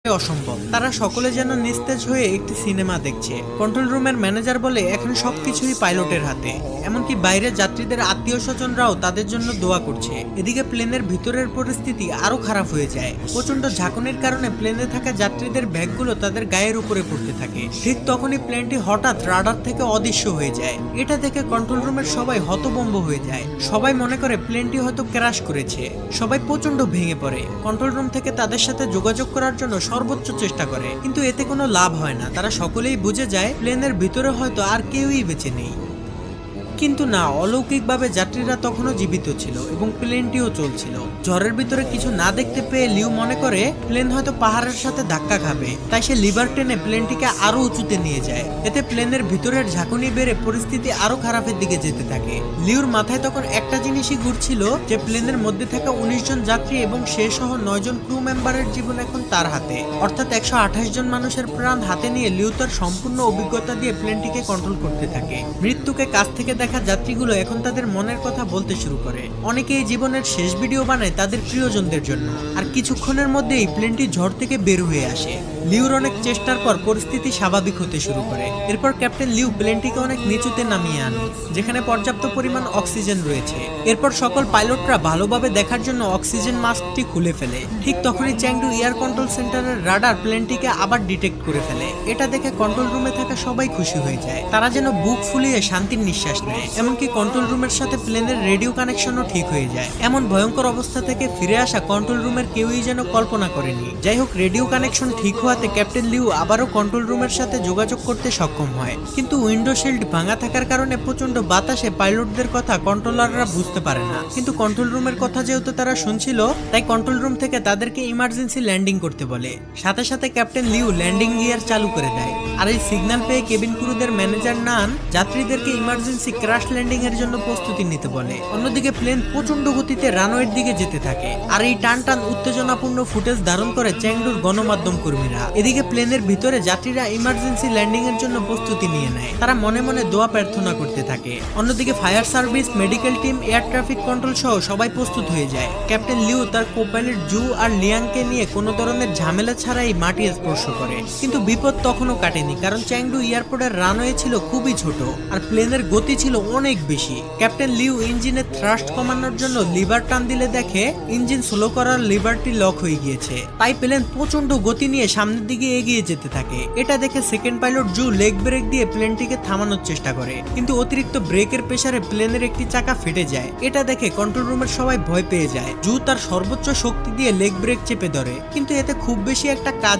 অসম্ভব। তারা সকলে যেন নিস্তেজ হয়ে একটি সিনেমা দেখছে। কন্ট্রোল রুমের ম্যানেজার বলে এখন সবকিছুই পাইলটের হাতে, এমনকি বাইরের যাত্রীদের আত্মীয় স্বজনরাও তাদের জন্য দোয়া করছে। এদিকে প্লেনের ভিতরের পরিস্থিতি আরো খারাপ হয়ে যায়। প্রচন্ড ঝাঁকুনির কারণে প্লেনে থাকা যাত্রীদের ব্যাগগুলো তাদের গায়ের উপরে পড়তে থাকে। ঠিক তখনই প্লেনটি হঠাৎ রাডার থেকে অদৃশ্য হয়ে যায়। এটা দেখে কন্ট্রোল রুমের সবাই হতভম্ব হয়ে যায়। সবাই মনে করে প্লেনটি হয়তো ক্র্যাশ করেছে। সবাই প্রচন্ড ভেঙে পড়ে। কন্ট্রোল রুম থেকে তাদের সাথে যোগাযোগ করার জন্য সর্বোচ্চ চেষ্টা করে, কিন্তু এতে কোনো লাভ হয় না। তারা সকলেই বুঝে যায় প্লেনের ভিতরে হয়তো আর কেউই বেঁচে নেই। কিন্তু না, অলৌকিকভাবে যাত্রীরা তখনও জীবিত ছিল এবং প্লেনটিও চলছিল। ঝড়ের ভিতরে কিছু না দেখতে পেয়ে লিউ মনে করে প্লেন হয়তো পাহাড়ের সাথে ধাক্কা খাবে, তাই সে লিভার টেনে প্লেনটিকে আরো উঁচুতে নিয়ে যায়। এতে প্লেনের ভিতরের ঝাঁকুনি বেড়ে পরিস্থিতি আরো খারাপের দিকে যেতে থাকে। লিউর মাথায় তখন একটা জিনিসই ঘুরছিল যে প্লেনের মধ্যে থাকা 19 জন যাত্রী এবং সে সহ 9 জন ক্রু মেম্বারের জীবন এখন তার হাতে। অর্থাৎ 128 জন মানুষের প্রাণ হাতে নিয়ে লিউ তার সম্পূর্ণ অভিজ্ঞতা দিয়ে প্লেনটিকে কন্ট্রোল করতে থাকে। মৃত্যুকে কাছ থেকে দেখা যাত্রীগুলো এখন তাদের মনের কথা বলতে শুরু করে। অনেকেই জীবনের শেষ ভিডিও বানায় তাদের প্রিয়জনদের জন্য। আর কিছুক্ষণের মধ্যেই প্লেনটি ঝড় থেকে বের হয়ে আসে। লিউর অনেক চেষ্টার পর পরিস্থিতি স্বাভাবিক হতে শুরু করে। এরপর ক্যাপ্টেন লিউ প্লেনটিকে অনেক নিচুতে নামিয়ে আনে, যেখানে পর্যাপ্ত পরিমাণ অক্সিজেন রয়েছে। এরপর সকল পাইলটরা ভালোভাবে দেখার জন্য অক্সিজেন মাস্কটি খুলে ফেলে। ঠিক তখনই চ্যাংডু এয়ার কন্ট্রোল সেন্টারের রাডার প্লেনটিকে আবার ডিটেক্ট করে ফেলে। এটা দেখে কন্ট্রোল রুমে থাকা সবাই খুশি হয়ে যায়। তারা যেন বুক ফুলিয়ে শান্তির নিঃশ্বাস নেয়। এমনকি কন্ট্রোল রুমের সাথে প্লেনের রেডিও কানেকশনও ঠিক হয়ে যায়। এমন ভয়ঙ্কর অবস্থা থেকে ফিরে আসা কন্ট্রোল রুমের কেউই যেন কল্পনা করেনি। যাই হোক, রেডিও কানেকশন ঠিক হওয়াতে ক্যাপ্টেন লিউ আবারও কন্ট্রোল রুমের সাথে যোগাযোগ করতে সক্ষম হয়। কিন্তু উইন্ডো শিল্ড ভাঙা থাকার কারণে প্রচন্ড বাতাসে পাইলটদের কথা কন্ট্রোলাররা বুঝতে পারে না। কিন্তু কন্ট্রোল রুমের কথা যেহেতু তারা শুনছিল, তাই কন্ট্রোল রুম থেকে তাদেরকে ইমার্জেন্সি ল্যান্ডিং করতে বলে। সাথে সাথে ক্যাপ্টেন লিউ ল্যান্ডিং গিয়ার চালু করে দেয়। আর এই সিগন্যাল পেয়ে কেবিন ক্রুদের ম্যানেজার নান যাত্রীদেরকে ইমার্জেন্সি ক্র্যাশ ল্যান্ডিং এর জন্য প্রস্তুতি নিতে বলে। অন্যদিকে প্লেন প্রচন্ড গতিতে রানওয়ের দিকে যেতে থাকে। আর এই টান টান উত্তেজনাপূর্ণ ফুটেজ ধারণ করে চ্যাংডুর গণমাধ্যম কর্মীরা। এদিকে প্লেনের ভিতরে যাত্রীরা ইমার্জেন্সি ল্যান্ডিং এর জন্য প্রস্তুতি নিয়ে নেয়। তারা মনে মনে দোয়া প্রার্থনা করতে থাকে। অন্যদিকে fire service, medical team, air traffic control সহ সবাই প্রস্তুত হয়ে যায়। ক্যাপ্টেন লিউ তার কোপাইলট জু আর লিয়াংকে নিয়ে কোনো ধরনের ঝামেলা ছাড়াই মাটি স্পর্শ করে। কিন্তু বিপদ তখনও কাটেনি, কারণ চ্যাংডু এয়ারপোর্টের রানওয়ে ছিল খুবই ছোট আর প্লেনের গতি ছিল অনেক বেশি। ক্যাপ্টেন লিউ ইঞ্জিনের থ্রাস্ট কমানোর জন্য লিভার টান দিলে দেখে ইঞ্জিন স্লো করার লিভারটি লক হয়ে গিয়েছে। তাই প্লেন প্রচন্ড গতি নিয়ে সামনের দিকে এগিয়ে যেতে থাকে। এটা দেখে সেকেন্ড পাইলট জু লেগ ব্রেক দিয়ে প্লেনটিকে থামানোর চেষ্টা করে, কিন্তু অতিরিক্ত ব্রেকের প্রেসারে প্লেনের একটি চাকা ফেটে যায়। এটা দেখে কন্ট্রোল রুমের সবাই ভয় পেয়ে যায়। জু তার সর্বোচ্চ শক্তি দিয়ে লেগ ব্রেক চেপে ধরে, কিন্তু এতে খুব বেশি একটা কাজ